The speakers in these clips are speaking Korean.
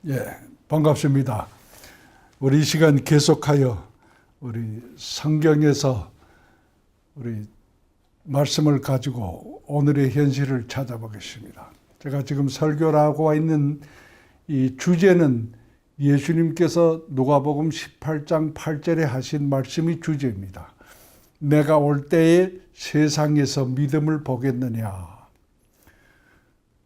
예, 반갑습니다. 우리 이 시간 계속하여 우리 성경에서 우리 말씀을 가지고 오늘의 현실을 찾아보겠습니다. 제가 지금 설교를 하고 있는 이 주제는 예수님께서 누가복음 18장 8절에 하신 말씀이 주제입니다. 내가 올 때에 세상에서 믿음을 보겠느냐.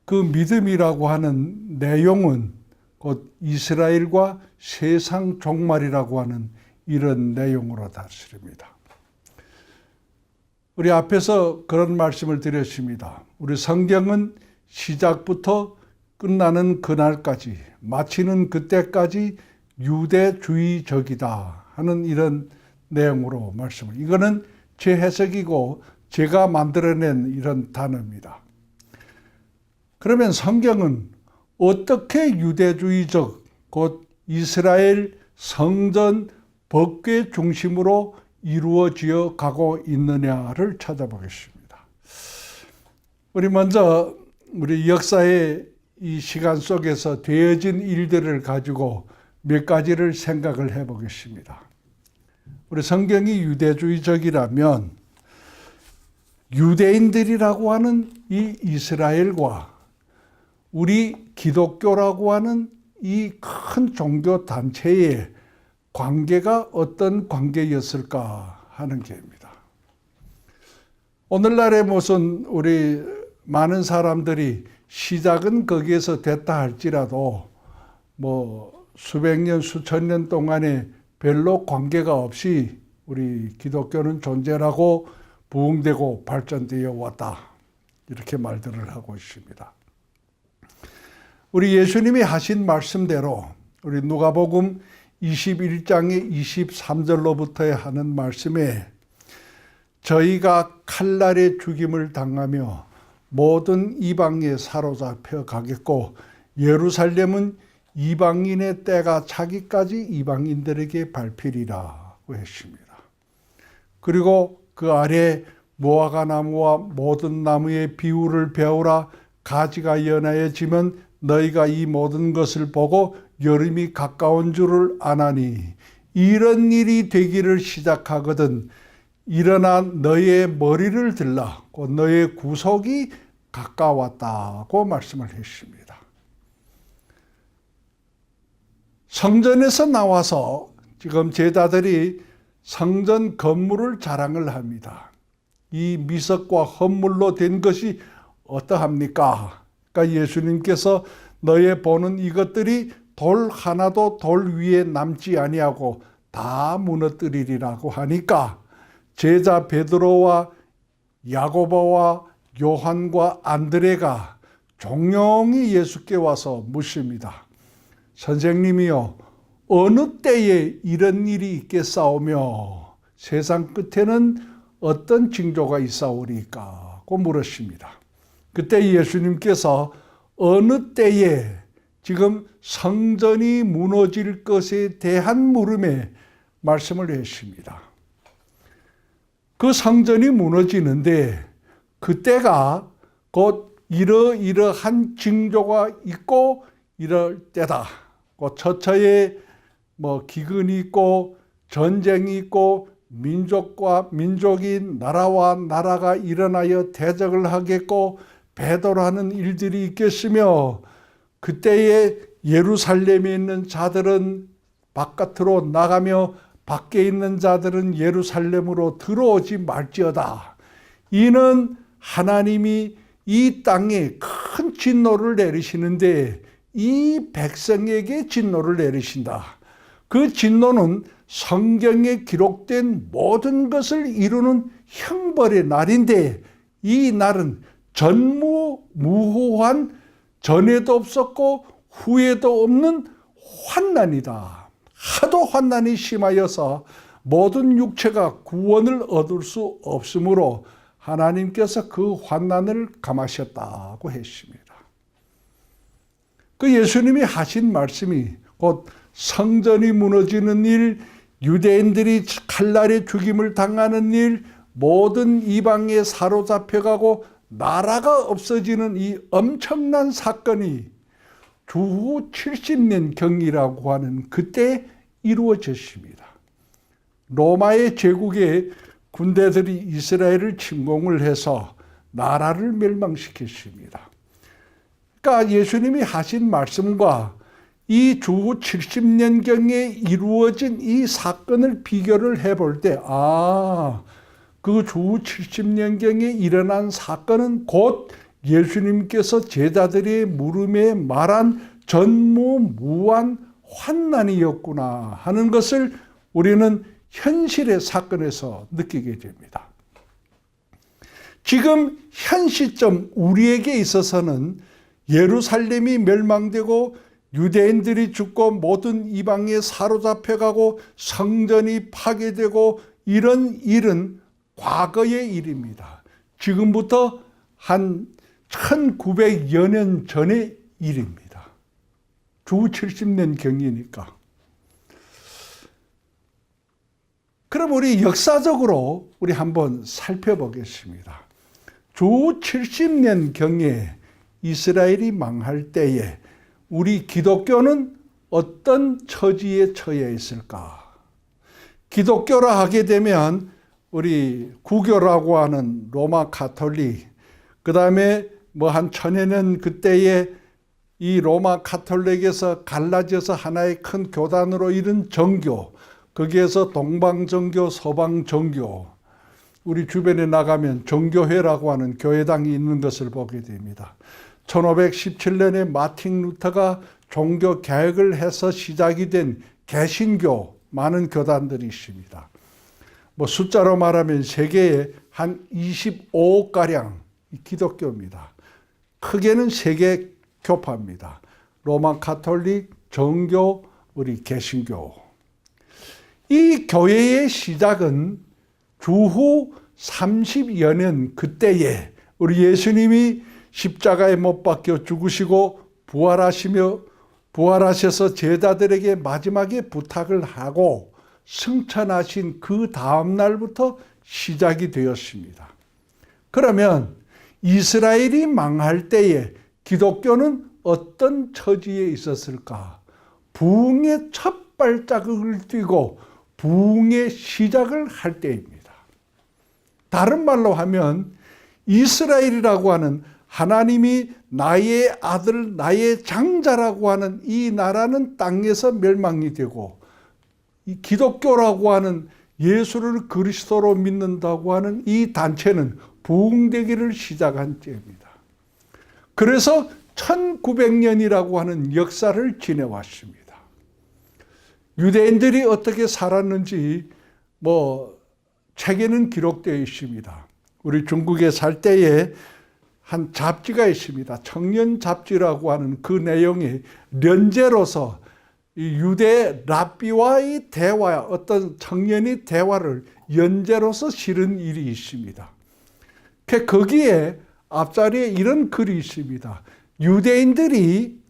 그 믿음이라고 하는 내용은 곧 이스라엘과 세상 종말이라고 하는 이런 내용으로 다스립니다. 우리 앞에서 그런 말씀을 드렸습니다. 우리 성경은 시작부터 끝나는 그날까지, 마치는 그때까지 유대주의적이다 하는 이런 내용으로 말씀을. 이거는 제 해석이고 제가 만들어낸 이런 단어입니다. 그러면 성경은 어떻게 유대주의적, 곧 이스라엘 성전 법궤 중심으로 이루어져 가고 있느냐를 찾아보겠습니다. 우리 먼저 우리 역사의 이 시간 속에서 되어진 일들을 가지고 몇 가지를 생각을 해보겠습니다. 우리 성경이 유대주의적이라면 유대인들이라고 하는 이 이스라엘과 우리 기독교라고 하는 이 큰 종교 단체의 관계가 어떤 관계였을까 하는 게입니다. 오늘날에 무슨 우리 많은 사람들이 시작은 거기에서 됐다 할지라도 뭐 수백 년, 수천 년 동안에 별로 관계가 없이 우리 기독교는 존재하고 부흥되고 발전되어 왔다. 이렇게 말들을 하고 있습니다. 우리 예수님이 하신 말씀대로 우리 누가복음 21장의 23절로부터 하는 말씀에 저희가 칼날의 죽임을 당하며 모든 이방에 사로잡혀 가겠고 예루살렘은 이방인의 때가 차기까지 이방인들에게 밟히리라고 했습니다. 그리고 그 아래 무화과 나무와 모든 나무의 비율을 배우라. 가지가 연하여지면 너희가 이 모든 것을 보고 여름이 가까운 줄을 아나니 이런 일이 되기를 시작하거든 일어나 너희의 머리를 들라. 곧 너희의 구속이 가까웠다고 말씀을 했습니다. 성전에서 나와서 지금 제자들이 성전 건물을 자랑을 합니다. 이 미석과 헌물로 된 것이 어떠합니까? 그러니까 예수님께서 너의 보는 이것들이 돌 하나도 돌 위에 남지 아니하고 다 무너뜨리리라고 하니까 제자 베드로와 야고보와 요한과 안드레가 종용이 예수께 와서 묻습니다. 선생님이요, 어느 때에 이런 일이 있겠사오며 세상 끝에는 어떤 징조가 있사오리까? 고 물으십니다. 그때 예수님께서 어느 때에 지금 성전이 무너질 것에 대한 물음에 말씀을 했습니다. 그 성전이 무너지는데 그때가 곧 이러이러한 징조가 있고 이럴 때다. 곧 처처에 기근이 있고 전쟁이 있고 민족과 민족이 나라와 나라가 일어나여 대적을 하겠고 배도라는 일들이 있겠으며 그때에 예루살렘에 있는 자들은 바깥으로 나가며 밖에 있는 자들은 예루살렘으로 들어오지 말지어다. 이는 하나님이 이 땅에 큰 진노를 내리시는데 이 백성에게 진노를 내리신다. 그 진노는 성경에 기록된 모든 것을 이루는 형벌의 날인데 이 날은 전무후무한 전에도 없었고 후에도 없는 환난이다. 하도 환난이 심하여서 모든 육체가 구원을 얻을 수 없으므로 하나님께서 그 환난을 감하셨다고 했습니다. 그 예수님이 하신 말씀이 곧 성전이 무너지는 일, 유대인들이 칼날의 죽임을 당하는 일, 모든 이방에 사로잡혀가고 나라가 없어지는 이 엄청난 사건이 주후 70년 경이라고 하는 그때 이루어졌습니다. 로마의 제국의 군대들이 이스라엘을 침공을 해서 나라를 멸망시켰습니다. 그러니까 예수님이 하신 말씀과 이 주후 70년경에 이루어진 이 사건을 비교를 해볼 때, 그 주후 70년경에 일어난 사건은 곧 예수님께서 제자들의 물음에 말한 전무후무한 환난이었구나 하는 것을 우리는 현실의 사건에서 느끼게 됩니다. 지금 현 시점 우리에게 있어서는 예루살렘이 멸망되고 유대인들이 죽고 모든 이방에 사로잡혀가고 성전이 파괴되고 이런 일은 과거의 일입니다. 지금부터 한 1900여 년 전의 일입니다. 주후 70년 경이니까. 그럼 우리 역사적으로 우리 한번 살펴보겠습니다. 주후 70년 경에 이스라엘이 망할 때에 우리 기독교는 어떤 처지에 처해 있을까? 기독교라 하게 되면 우리 구교라고 하는 로마 가톨릭, 그 다음에 뭐 한 1000여 년 그때에 이 로마 가톨릭에서 갈라져서 하나의 큰 교단으로 이룬 정교, 거기에서 동방정교, 서방정교, 우리 주변에 나가면 정교회라고 하는 교회당이 있는 것을 보게 됩니다. 1517년에 마틴 루터가 종교 개혁을 해서 시작이 된 개신교, 많은 교단들이 있습니다. 뭐 숫자로 말하면 세계에 한 25억가량 기독교입니다. 크게는 세 개 교파입니다. 로마 가톨릭, 정교, 우리 개신교. 이 교회의 시작은 주후 30여 년 그때에 우리 예수님이 십자가에 못 박혀 죽으시고 부활하셔서 제자들에게 마지막에 부탁을 하고 승천하신 그 다음 날부터 시작이 되었습니다. 그러면 이스라엘이 망할 때에 기독교는 어떤 처지에 있었을까? 부흥의 첫 발자국을 띄고 부흥의 시작을 할 때입니다. 다른 말로 하면 이스라엘이라고 하는 하나님이 나의 아들, 나의 장자라고 하는 이 나라는 땅에서 멸망이 되고, 이 기독교라고 하는 예수를 그리스도로 믿는다고 하는 이 단체는 부흥되기를 시작한 때입니다. 그래서 1900년이라고 하는 역사를 지내왔습니다. 유대인들이 어떻게 살았는지 책에는 기록되어 있습니다. 우리 중국에 살 때에 한 잡지가 있습니다. 청년 잡지라고 하는 그 내용이 연재로서 유대 랍비와의 대화, 어떤 청년의 대화를 연재로서 실은 일이 있습니다. 거기에 앞자리에 이런 글이 있습니다. 유대인들이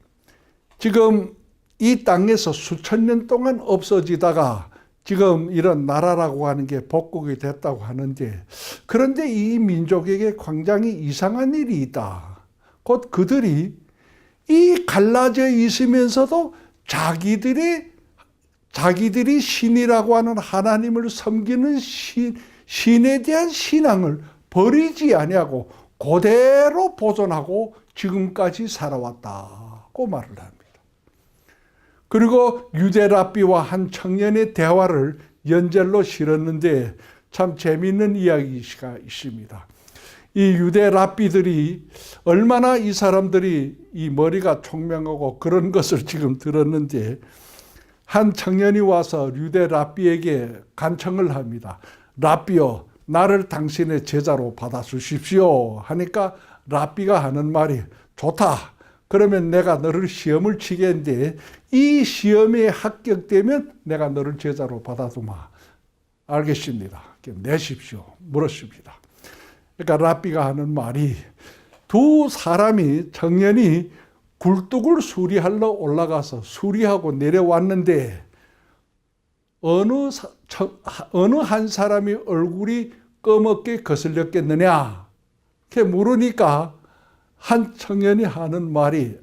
지금 이 땅에서 수천 년 동안 없어지다가 지금 이런 나라라고 하는 게 복국이 됐다고 하는데, 그런데 이 민족에게 굉장히 이상한 일이 있다. 곧 그들이 이 갈라져 있으면서도 자기들이 신이라고 하는 하나님을 섬기는 신에 대한 신앙을 버리지 아니하고 그대로 보존하고 지금까지 살아왔다고 말을 합니다. 그리고 유대 랍비와 한 청년의 대화를 연재로 실었는데 참 재미있는 이야기가 있습니다. 이 유대 랍비들이 얼마나 이 사람들이 이 머리가 총명하고 그런 것을 지금 들었는데, 한 청년이 와서 유대 랍비에게 간청을 합니다. 랍비여, 나를 당신의 제자로 받아주십시오 하니까 랍비가 하는 말이, 좋다. 그러면 내가 너를 시험을 치겠는데 이 시험에 합격되면 내가 너를 제자로 받아두마. 알겠습니다. 내십시오. 물었습니다. 그러니까 랍비가 하는 말이, 두 사람이 청년이 굴뚝을 수리하러 올라가서 수리하고 내려왔는데 어느 한 사람이 얼굴이 검게 거슬렸겠느냐? 이렇게 물으니까 한 청년이 하는 말이,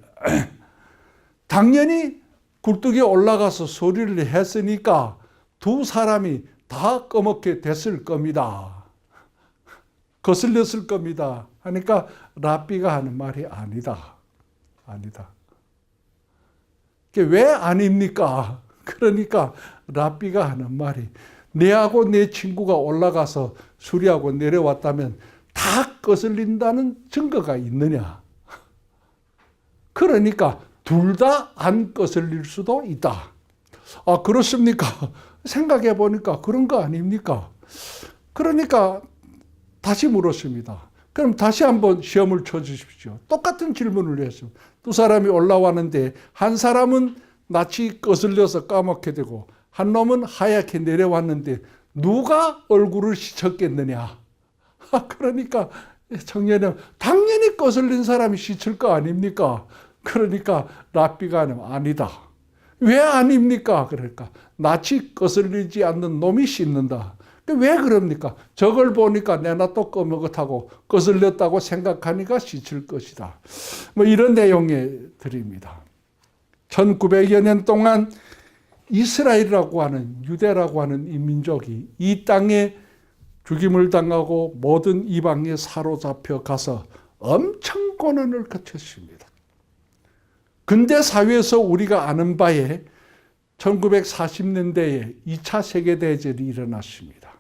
당연히 굴뚝에 올라가서 소리를 했으니까 두 사람이 다 꺼멓게 됐을 겁니다. 거슬렸을 겁니다. 하니까 랍비가 하는 말이 아니다. 아니다. 왜 아닙니까? 그러니까 랍비가 하는 말이 내하고 내 친구가 올라가서 수리하고 내려왔다면 다 거슬린다는 증거가 있느냐? 그러니까 둘 다 안 거슬릴 수도 있다. 아, 그렇습니까? 생각해 보니까 그런 거 아닙니까? 그러니까 다시 물었습니다. 그럼 다시 한번 시험을 쳐주십시오. 똑같은 질문을 했어요. 두 사람이 올라왔는데 한 사람은 낯이 거슬려서 까맣게 되고 한 놈은 하얗게 내려왔는데 누가 얼굴을 씻었겠느냐? 그러니까 청년은 당연히 거슬린 사람이 씻을 거 아닙니까? 그러니까 랍비가 아니다. 왜 아닙니까? 그러니까 낯이 거슬리지 않는 놈이 씻는다. 왜 그럽니까? 저걸 보니까 내 낯도 꺼먹었다고 거슬렸다고 생각하니까 씻을 것이다. 뭐 이런 내용의 글입니다. 1900여 년 동안 이스라엘이라고 하는 유대라고 하는 이 민족이 이 땅에 죽임을 당하고 모든 이방에 사로잡혀 가서 엄청 고난을 거쳤습니다. 근대 사회에서 우리가 아는 바에 1940년대에 2차 세계대전이 일어났습니다.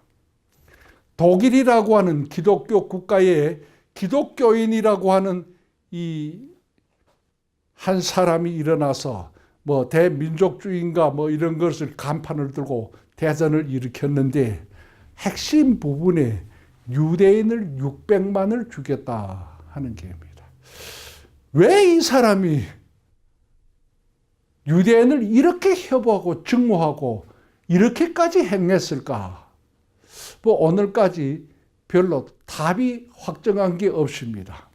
독일이라고 하는 기독교 국가에 기독교인이라고 하는 이 한 사람이 일어나서 뭐 대민족주의인가 뭐 이런 것을 간판을 들고 대전을 일으켰는데 핵심 부분에 유대인을 600만을 죽였다 하는 게입니다. 왜 이 사람이 유대인을 이렇게 협오하고 증오하고 이렇게까지 행했을까? 뭐 오늘까지 별로 답이 확정한 게 없습니다.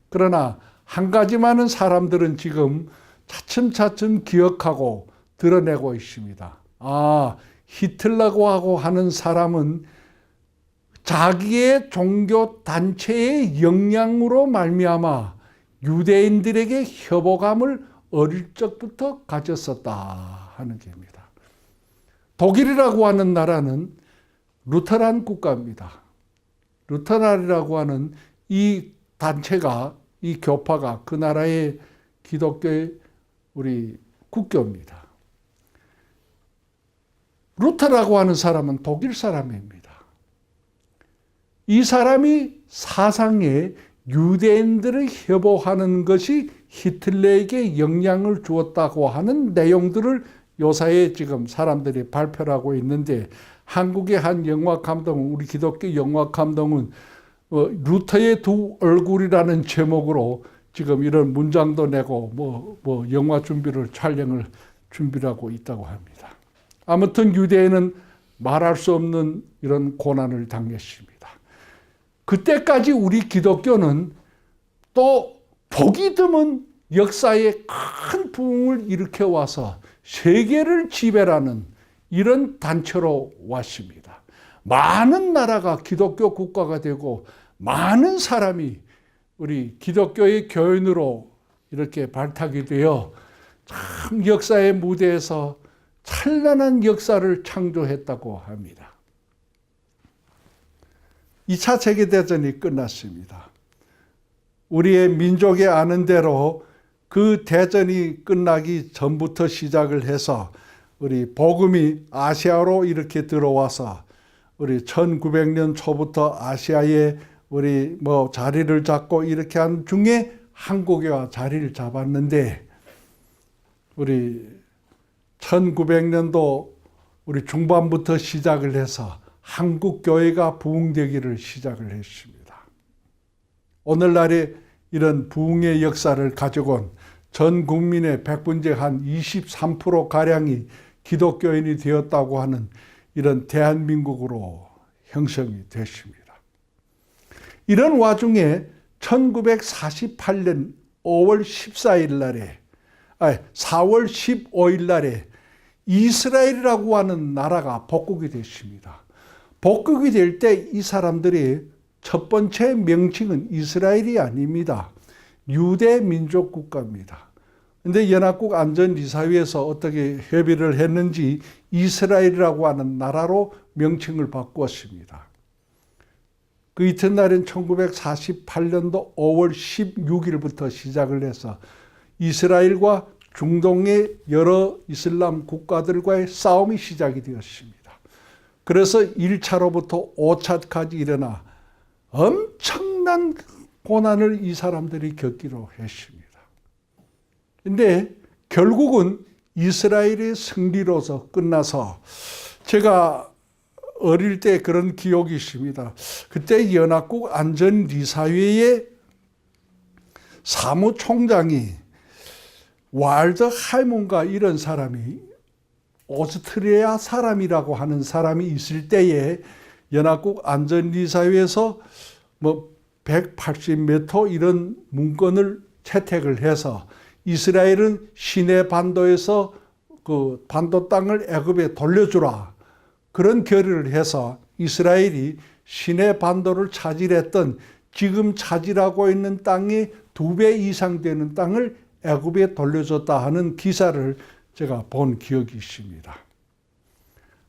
그러나 한 가지만은 사람들은 지금 차츰차츰 기억하고 드러내고 있습니다. 아, 히틀러라고 하는 사람은 자기의 종교 단체의 역량으로 말미암아 유대인들에게 협오감을 어릴 적부터 가졌었다 하는 게입니다. 독일이라고 하는 나라는 루터란 국가입니다. 루터란이라고 하는 이 단체가, 이 교파가 그 나라의 기독교의 우리 국교입니다. 루터라고 하는 사람은 독일 사람입니다. 이 사람이 사상에 유대인들을 협오하는 것이 히틀러에게 영향을 주었다고 하는 내용들을 요사이에 지금 사람들이 발표를 하고 있는데 한국의 한 영화 감독은, 우리 기독교 영화 감독은 루터의 두 얼굴이라는 제목으로 지금 이런 문장도 내고 뭐 영화 촬영을 준비하고 있다고 합니다. 아무튼 유대인은 말할 수 없는 이런 고난을 당했습니다. 그때까지 우리 기독교는 또 보기 드문 역사의 큰 부흥을 일으켜 와서 세계를 지배하는 이런 단체로 왔습니다. 많은 나라가 기독교 국가가 되고 많은 사람이 우리 기독교의 교인으로 이렇게 발탁이 되어 참 역사의 무대에서 찬란한 역사를 창조했다고 합니다. 2차 세계대전이 끝났습니다. 우리의 민족이 아는 대로 그 대전이 끝나기 전부터 시작을 해서 우리 복음이 아시아로 이렇게 들어와서 우리 1900년 초부터 아시아에 우리 자리를 잡고 이렇게 한 중에 한국에 자리를 잡았는데 우리 1900년도 우리 중반부터 시작을 해서 한국 교회가 부흥되기를 시작을 했습니다. 오늘날의 이런 부흥의 역사를 가지고 온 전 국민의 백분의 한 23%가량이 기독교인이 되었다고 하는 이런 대한민국으로 형성이 됐습니다. 이런 와중에 1948년 4월 15일 날에 이스라엘이라고 하는 나라가 복국이 됐습니다. 복국이 될 때 이 사람들이 첫 번째 명칭은 이스라엘이 아닙니다. 유대 민족 국가입니다. 근데 연합국 안전이사회에서 어떻게 협의를 했는지 이스라엘이라고 하는 나라로 명칭을 바꾸었습니다. 그 이튿날인 1948년도 5월 16일부터 시작을 해서 이스라엘과 중동의 여러 이슬람 국가들과의 싸움이 시작이 되었습니다. 그래서 1차로부터 5차까지 일어나 엄청난 고난을 이 사람들이 겪기로 했습니다. 근데 결국은 이스라엘의 승리로서 끝나서 제가 어릴 때 그런 기억이 있습니다. 그때 연합국 안전이사회의 사무총장이 왈더 할몬가 이런 사람이 오스트리아 사람이라고 하는 사람이 있을 때에 연합국 안전이사회에서 180m 이런 문건을 채택을 해서 이스라엘은 시내 반도에서 그 반도 땅을 애굽에 돌려주라. 그런 결의를 해서 이스라엘이 시내 반도를 차지했던 지금 차지하고 있는 땅의 2배 이상 되는 땅을 애굽에 돌려줬다 하는 기사를 제가 본 기억이 있습니다.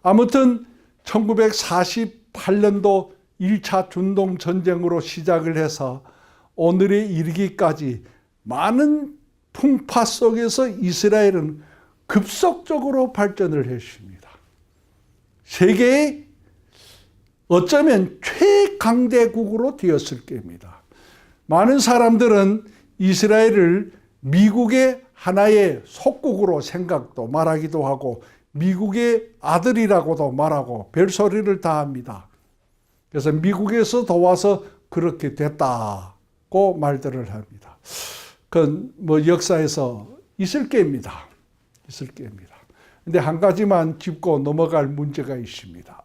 아무튼 1948년도 1차 중동 전쟁으로 시작을 해서 오늘에 이르기까지 많은 풍파 속에서 이스라엘은 급속적으로 발전을 했습니다. 세계의 어쩌면 최강대국으로 되었을 겁니다. 많은 사람들은 이스라엘을 미국의 하나의 속국으로 생각도 말하기도 하고 미국의 아들이라고도 말하고 별소리를 다 합니다. 그래서 미국에서 도와서 그렇게 됐다고 말들을 합니다. 그건 역사에서 있을 겁니다. 있을 겁니다. 근데 한 가지만 짚고 넘어갈 문제가 있습니다.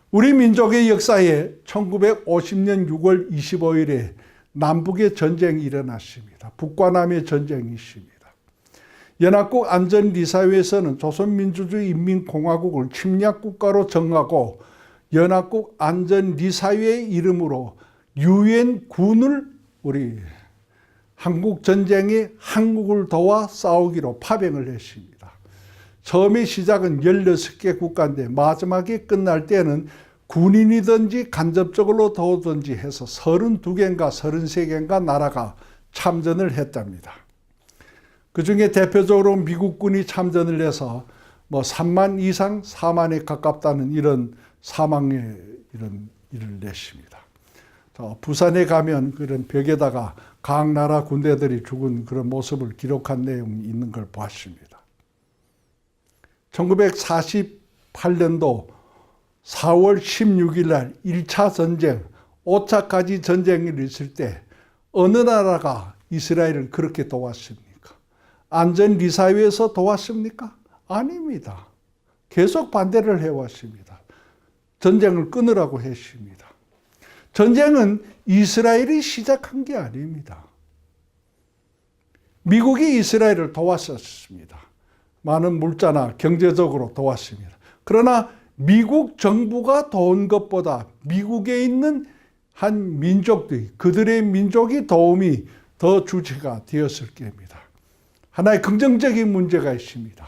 우리 민족의 역사에 1950년 6월 25일에 남북의 전쟁이 일어났습니다. 북과 남의 전쟁이 있습니다. 연합국 안전이사회에서는 조선민주주의 인민공화국을 침략국가로 정하고 연합국 안전이사회의 이름으로 유엔 군을 우리 한국 전쟁에 한국을 도와 싸우기로 파병을 했습니다. 처음에 시작은 16개 국가인데 마지막에 끝날 때는 군인이든지 간접적으로 도우든지 해서 32개인가 33개인가 나라가 참전을 했답니다. 그 중에 대표적으로 미국군이 참전을 해서 3만 이상 4만에 가깝다는 이런 사망의 이런 일을 냈습니다. 부산에 가면 그런 벽에다가 각 나라 군대들이 죽은 그런 모습을 기록한 내용이 있는 걸 봤습니다. 1948년도 4월 16일 날 1차 전쟁, 5차까지 전쟁이 있을 때 어느 나라가 이스라엘을 그렇게 도왔습니까? 안전이사회에서 도왔습니까? 아닙니다. 계속 반대를 해왔습니다. 전쟁을 끊으라고 했습니다. 전쟁은 이스라엘이 시작한 게 아닙니다. 미국이 이스라엘을 도왔었습니다. 많은 물자나 경제적으로 도왔습니다. 그러나 미국 정부가 도운 것보다 미국에 있는 한 민족들이 그들의 민족이 도움이 더 주체가 되었을 겁니다. 하나의 긍정적인 문제가 있습니다.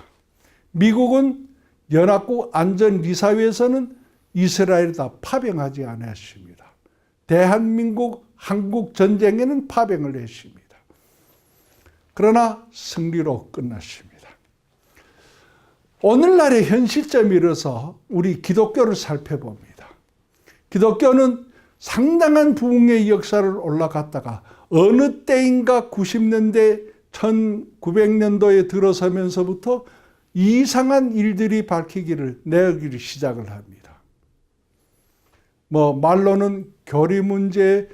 미국은 연합국 안전이사회에서는 이스라엘에다 파병하지 않았습니다. 대한민국 한국 전쟁에는 파병을 했습니다. 그러나 승리로 끝났습니다. 오늘날의 현 시점에 이르러서 우리 기독교를 살펴봅니다. 기독교는 상당한 부흥의 역사를 올라갔다가 어느 때인가 90년대 1900년도에 들어서면서부터 이상한 일들이 밝히기를 내기를 시작을 합니다. 말로는 교리 문제,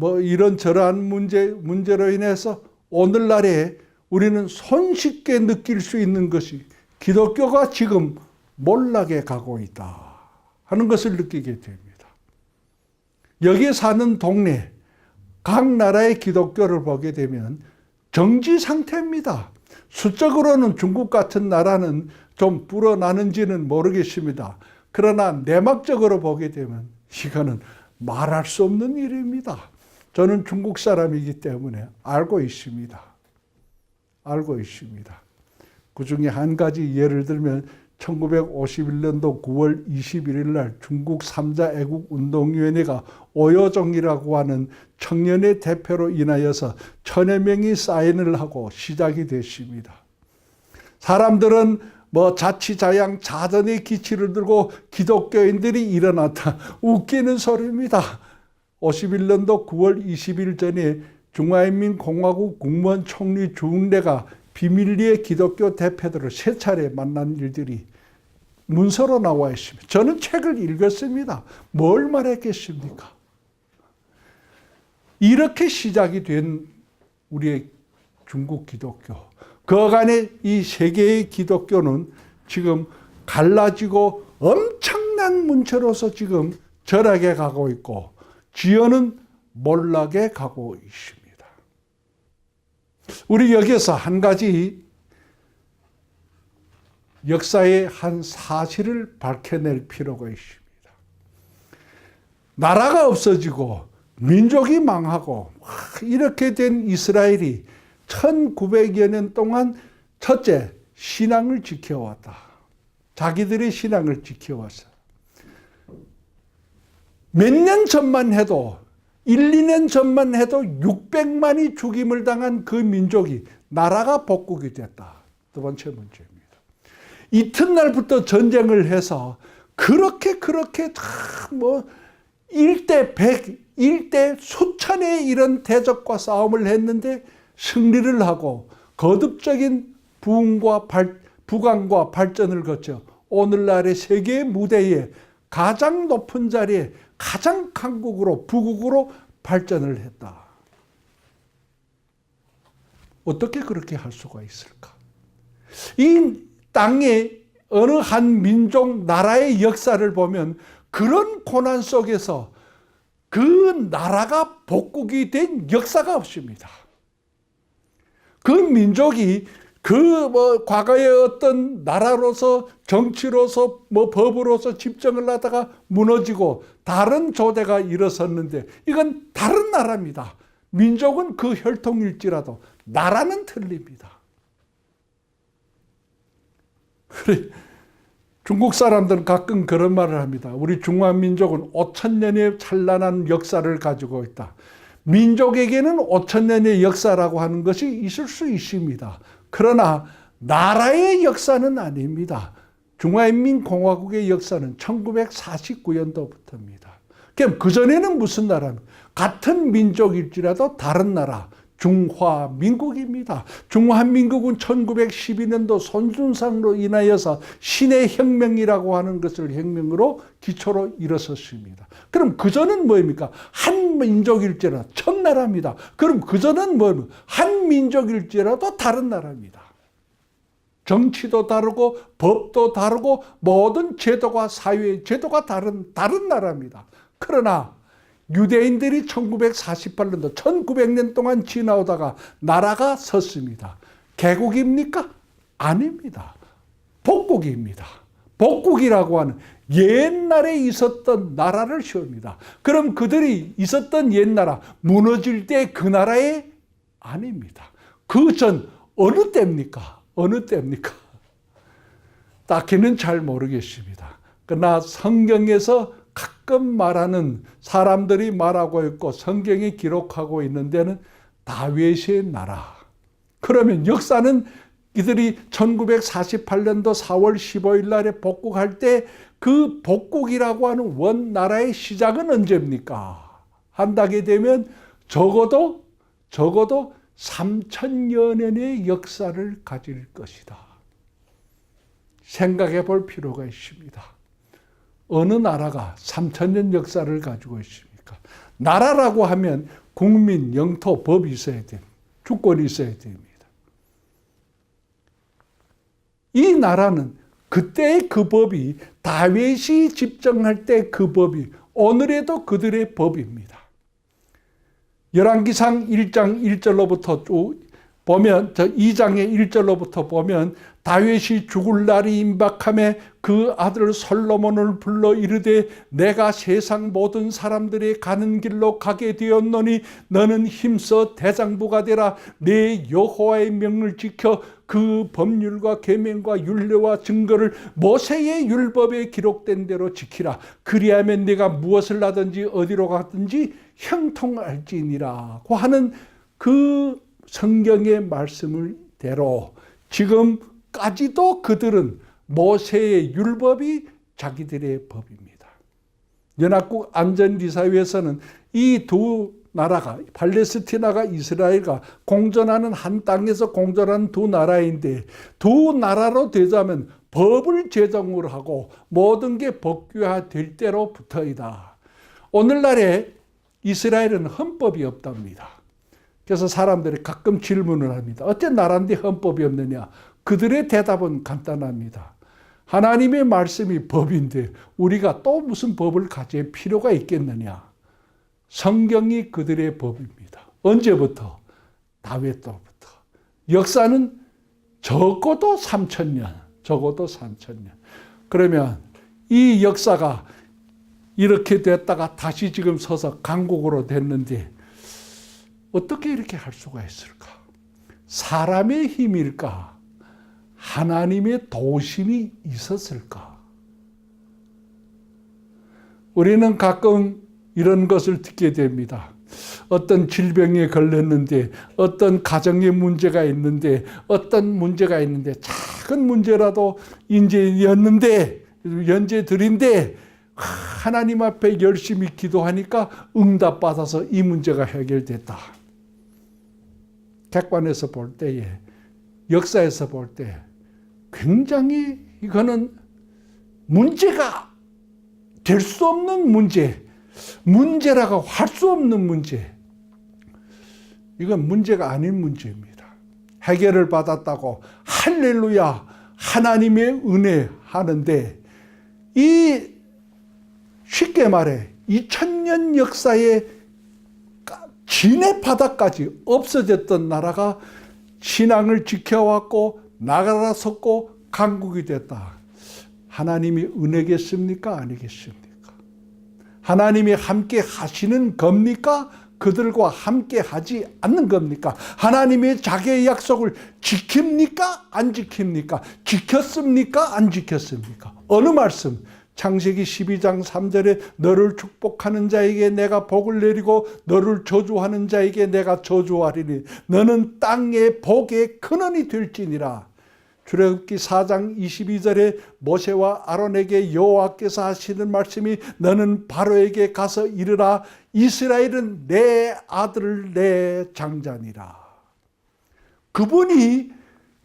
이런저러한 문제로 인해서 오늘날에 우리는 손쉽게 느낄 수 있는 것이 기독교가 지금 몰락해 가고 있다 하는 것을 느끼게 됩니다. 여기에 사는 동네, 각 나라의 기독교를 보게 되면 정지 상태입니다. 수적으로는 중국 같은 나라는 좀 불어나는지는 모르겠습니다. 그러나 내막적으로 보게 되면 이거는 말할 수 없는 일입니다. 저는 중국 사람이기 때문에 알고 있습니다. 알고 있습니다. 그 중에 한 가지 예를 들면 1951년도 9월 21일 날 중국 3자 애국운동위원회가 오여정이라고 하는 청년의 대표로 인하여서 1000여 명이 사인을 하고 시작이 됐습니다. 사람들은 자치자양 자전의 기치를 들고 기독교인들이 일어났다. 웃기는 소리입니다. 51년도 9월 20일 전에 중화인민공화국 국무원 총리 주응래가 비밀리에 기독교 대표들을 3차례 만난 일들이 문서로 나와 있습니다. 저는 책을 읽었습니다. 뭘 말했겠습니까? 이렇게 시작이 된 우리의 중국 기독교. 그간의 이 세계의 기독교는 지금 갈라지고 엄청난 문체로서 지금 절하게 가고 있고 지연은 몰락에 가고 있습니다. 우리 여기에서 한 가지 역사의 한 사실을 밝혀낼 필요가 있습니다. 나라가 없어지고 민족이 망하고 이렇게 된 이스라엘이 1900여 년 동안 첫째, 신앙을 지켜왔다. 자기들의 신앙을 지켜왔어. 몇 년 전만 해도 1, 2년 전만 해도 600만이 죽임을 당한 그 민족이 나라가 복국이 됐다. 두 번째 문제입니다. 이튿날부터 전쟁을 해서 그렇게 일대 100, 일대 수천의 이런 대적과 싸움을 했는데 승리를 하고 거듭적인 부강과 발전을 거쳐 오늘날의 세계 무대에 가장 높은 자리에 가장 강국으로 부국으로 발전을 했다. 어떻게 그렇게 할 수가 있을까? 이 땅의 어느 한 민족 나라의 역사를 보면 그런 고난 속에서 그 나라가 복국이 된 역사가 없습니다. 그 민족이 과거의 어떤 나라로서 정치로서 법으로서 집정을 하다가 무너지고 다른 조대가 일어섰는데 이건 다른 나라입니다. 민족은 그 혈통일지라도 나라는 틀립니다. 그래, 중국 사람들은 가끔 그런 말을 합니다. 우리 중화민족은 5000년의 찬란한 역사를 가지고 있다. 민족에게는 5000년의 역사라고 하는 것이 있을 수 있습니다. 그러나 나라의 역사는 아닙니다. 중화인민공화국의 역사는 1949년도부터입니다. 그럼 그전에는 무슨 나라입니까? 같은 민족일지라도 다른 나라, 중화민국입니다. 중화민국은 1912년도 손준상으로 인하여서 신의 혁명이라고 하는 것을 혁명으로 기초로 일어섰습니다. 그럼 그전은 뭐입니까? 한 민족일지라도 첫나라입니다. 그럼 그전은 뭐입니까? 한 민족일지라도 다른 나라입니다. 정치도 다르고 법도 다르고 모든 제도가 사회의 제도가 다른 나라입니다. 그러나 유대인들이 1948년도 1900년 동안 지나오다가 나라가 섰습니다. 개국입니까? 아닙니다. 복국입니다. 복국이라고 하는 옛날에 있었던 나라를 세웁니다. 그럼 그들이 있었던 옛나라 무너질 때 그 나라에 아닙니다. 그 전 어느 때입니까? 어느 때입니까? 딱히는 잘 모르겠습니다. 그러나 성경에서 가끔 말하는 사람들이 말하고 있고 성경이 기록하고 있는 데는 다윗의 나라. 그러면 역사는 이들이 1948년도 4월 15일 날에 복국할 때 그 복국이라고 하는 원 나라의 시작은 언제입니까? 한다게 되면 적어도 3000여 년의 역사를 가질 것이다. 생각해 볼 필요가 있습니다. 어느 나라가 3000년 역사를 가지고 있습니까? 나라라고 하면 국민, 영토, 법이 있어야 됩니다. 주권이 있어야 됩니다. 이 나라는 그때의 그 법이 다윗이 집정할 때 그 법이 오늘에도 그들의 법입니다. 열왕기상 1장 1절로부터 보면 저 2장의 1절로부터 보면 다윗이 죽을 날이 임박함에 그 아들 솔로몬을 불러 이르되 내가 세상 모든 사람들이 가는 길로 가게 되었노니 너는 힘써 대장부가 되라. 내 여호와의 명을 지켜 그 법률과 계명과 율례와 증거를 모세의 율법에 기록된 대로 지키라. 그리하면 네가 무엇을 하든지 어디로 가든지 형통할지니라 하는 그 성경의 말씀을 대로 지금까지도 그들은 모세의 율법이 자기들의 법입니다. 연합국 안전리사회에서는 이 두 나라가 팔레스티나가 이스라엘과 공존하는 한 땅에서 공존하는 두 나라인데 두 나라로 되자면 법을 제정을 하고 모든 게 법규화될 대로 붙어이다. 오늘날에 이스라엘은 헌법이 없답니다. 그래서 사람들이 가끔 질문을 합니다. 어째 나라인데 헌법이 없느냐? 그들의 대답은 간단합니다. 하나님의 말씀이 법인데 우리가 또 무슨 법을 가질 필요가 있겠느냐? 성경이 그들의 법입니다. 언제부터? 다윗 때부터. 역사는 적어도 3,000년. 적어도 3,000년. 그러면 이 역사가 이렇게 됐다가 다시 지금 서서 강국으로 됐는데 어떻게 이렇게 할 수가 있을까? 사람의 힘일까? 하나님의 도심이 있었을까? 우리는 가끔 이런 것을 듣게 됩니다. 어떤 질병에 걸렸는데, 어떤 가정에 문제가 있는데, 어떤 문제가 있는데, 작은 문제라도 연재들인데, 하나님 앞에 열심히 기도하니까 응답받아서 이 문제가 해결됐다. 객관에서 볼 때에, 역사에서 볼 때 굉장히 이거는 문제가 될 수 없는 문제, 문제라고 할 수 없는 문제. 이건 문제가 아닌 문제입니다. 해결을 받았다고 할렐루야 하나님의 은혜 하는데 이 쉽게 말해 2000년 역사에 진해 바다까지 없어졌던 나라가 신앙을 지켜왔고 나가라 섰고 강국이 됐다. 하나님이 은혜겠습니까? 아니겠습니까? 하나님이 함께 하시는 겁니까? 그들과 함께 하지 않는 겁니까? 하나님의 자기의 약속을 지킵니까? 안 지킵니까? 지켰습니까? 안 지켰습니까? 어느 말씀? 창세기 12장 3절에 너를 축복하는 자에게 내가 복을 내리고 너를 저주하는 자에게 내가 저주하리니 너는 땅의 복의 근원이 될지니라. 출애굽기 4장 22절에 모세와 아론에게 여호와께서 하시는 말씀이 너는 바로에게 가서 이르라 이스라엘은 내 아들 내 장자니라. 그분이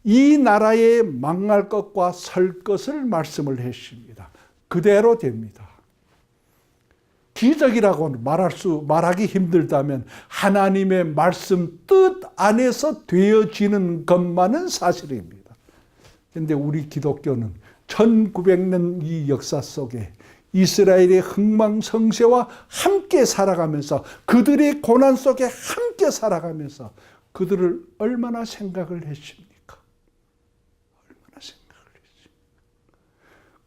이 나라에 망할 것과 설 것을 말씀을 했습니다. 그대로 됩니다. 기적이라고 말하기 힘들다면 하나님의 말씀 뜻 안에서 되어지는 것만은 사실입니다. 그런데 우리 기독교는 1900년 이 역사 속에 이스라엘의 흥망성쇠와 함께 살아가면서 그들의 고난 속에 함께 살아가면서 그들을 얼마나 생각을 했습니까? 얼마나 생각을 했습니까?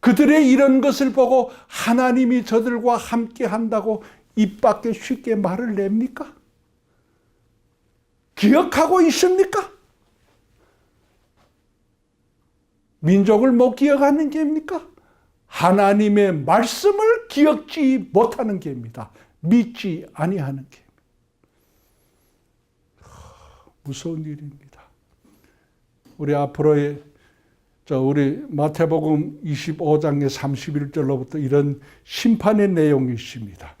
그들의 이런 것을 보고 하나님이 저들과 함께 한다고 입 밖에 쉽게 말을 냅니까? 기억하고 있습니까? 민족을 못 기억하는 게입니까? 하나님의 말씀을 기억지 못하는 게입니다. 믿지 아니하는 게입니다. 무서운 일입니다. 우리 앞으로의 우리 마태복음 25장의 31절로부터 이런 심판의 내용이 있습니다.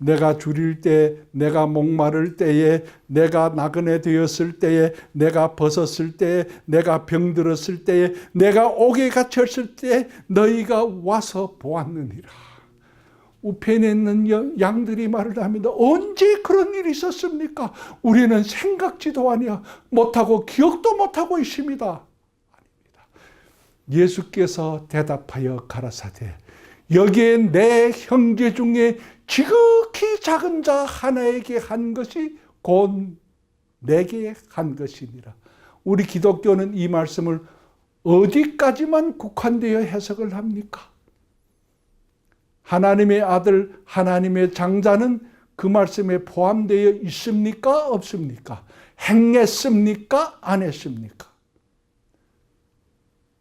내가 줄일 때, 내가 목마를 때에, 내가 나그네 되었을 때에, 내가 벗었을 때에, 내가 병들었을 때에, 내가 옥에 갇혔을 때에 너희가 와서 보았느니라. 우편에 있는 양들이 말을 합니다. 언제 그런 일이 있었습니까? 우리는 생각지도 못하고 기억도 못하고 있습니다. 아닙니다. 예수께서 대답하여 가라사대 여기에 내 형제 중에 지극히 작은 자 하나에게 한 것이 곧 내게 한 것이니라. 우리 기독교는 이 말씀을 어디까지만 국한되어 해석을 합니까? 하나님의 아들, 하나님의 장자는 그 말씀에 포함되어 있습니까? 없습니까? 행했습니까? 안 했습니까?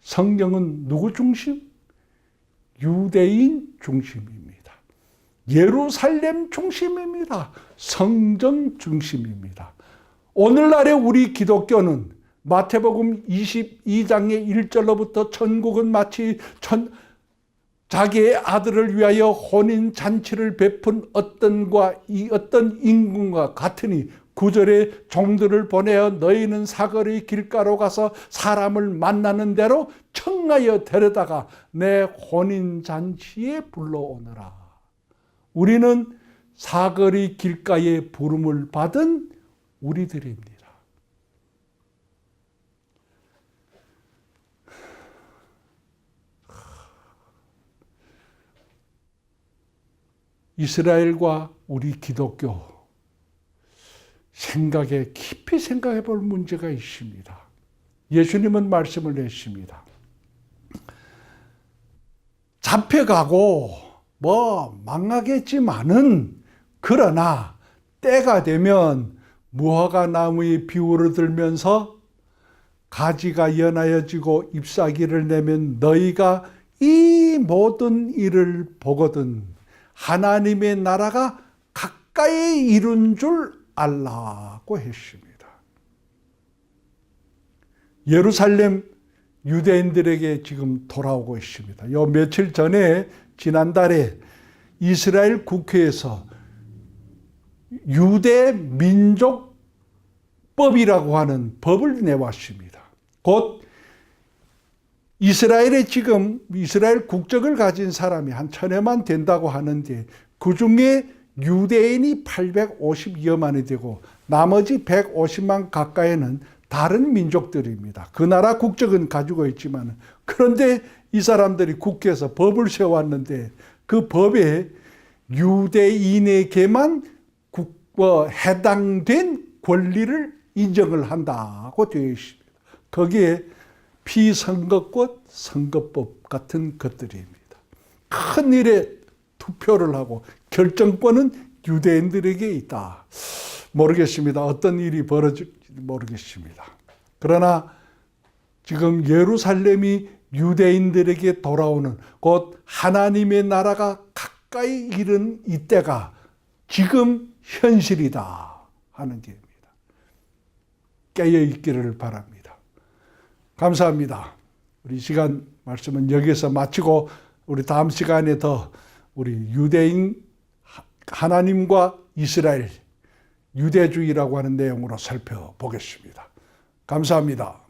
성경은 누구 중심? 유대인 중심입니다. 예루살렘 중심입니다. 성전 중심입니다. 오늘날의 우리 기독교는 마태복음 22장의 1절로부터 천국은 마치 자기의 아들을 위하여 혼인잔치를 베푼 어떤 임금과 같으니 9절에 종들을 보내어 너희는 사거리 길가로 가서 사람을 만나는 대로 청하여 데려다가 내 혼인잔치에 불러오너라. 우리는 사거리 길가에 부름을 받은 우리들입니다. 이스라엘과 우리 기독교 깊이 생각해 볼 문제가 있습니다. 예수님은 말씀을 했습니다. 잡혀가고 망하겠지만은 그러나 때가 되면 무화과 나무의 비유를 들면서 가지가 연하여지고 잎사귀를 내면 너희가 이 모든 일을 보거든 하나님의 나라가 가까이 이룬 줄 알라고 했습니다. 예루살렘 유대인들에게 지금 돌아오고 있습니다. 요 며칠 전에 지난달에 이스라엘 국회에서 유대 민족법이라고 하는 법을 내왔습니다. 곧 이스라엘에 지금 이스라엘 국적을 가진 사람이 한 1000여만 된다고 하는데 그 중에 유대인이 850여만이 되고 나머지 150만 가까이는 다른 민족들입니다. 그 나라 국적은 가지고 있지만 그런데 이 사람들이 국회에서 법을 세웠는데 그 법에 유대인에게만 해당된 권리를 인정을 한다고 되어 있습니다. 거기에 피선거권, 선거법 같은 것들입니다. 큰 일에 투표를 하고 결정권은 유대인들에게 있다. 모르겠습니다. 어떤 일이 벌어질지 모르겠습니다. 그러나 지금 예루살렘이 유대인들에게 돌아오는 곧 하나님의 나라가 가까이 이른 이때가 지금 현실이다 하는 게입니다. 깨어 있기를 바랍니다. 감사합니다. 우리 시간 말씀은 여기서 마치고 우리 다음 시간에 더 우리 유대인 하나님과 이스라엘 유대주의라고 하는 내용으로 살펴보겠습니다. 감사합니다.